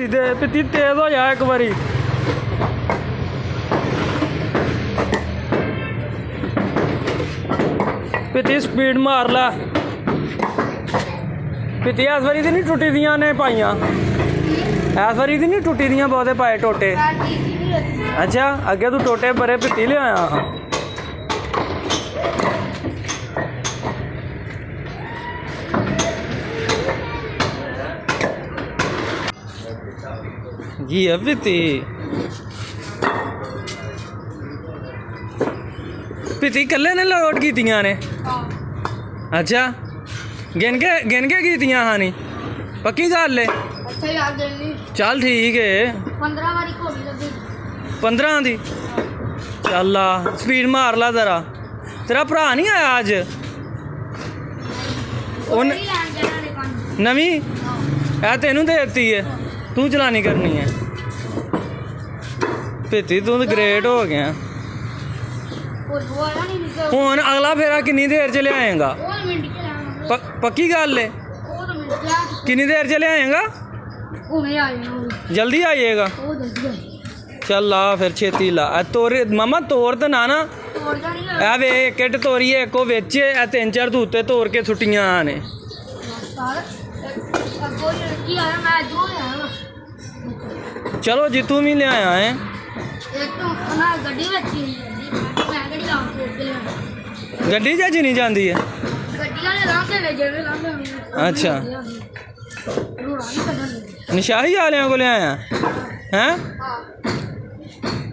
पित्ती तेज हो जा एक बारी। पित्ती स्पीड मार ला। पित्ती इस बारी तो नहीं टुटी दियां ने पाइयां, इस बारी तो नहीं टुटी दियां बहुते पाए टोटे। अच्छा अगे तू टोटे बड़े पित्ती ले आया हाँ। जी है पित्ती। पित्ती कल्ले ने लोड कीतियां ने? अच्छा गिन के कीतियां हानी? पक्की गल है? चल ठीक है। 15 दी चल ला स्पीड मार ला जरा। तेरा भरा नहीं आया अज? नवी ए तेनू देती है, तू चलानी करनी है। पित्ती तू तो ग्रेट हो गया। हुन अगला फेरा किन्नी देर च ले आएगा? पक्की गल है? किन्नी देर च ले आएगा? जल्दी आइएगा। चल ला फिर छेती ला। तोर मामा तोड़ तो ना ए वे किट तोड़िए एक बिच 3-4 तू उत्ते तोड़ के छुट्टियां ने। चलो जी तू भी ले आया है। गड्डी च नहीं जाती है? अच्छा निशाही वाले को ले आया हैं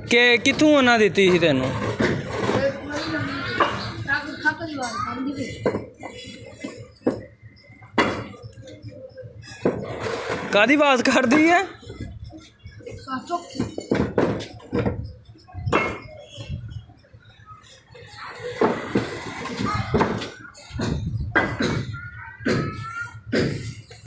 कि कितों उन्हें दी थी तेन? कादी आवाज कर दी है?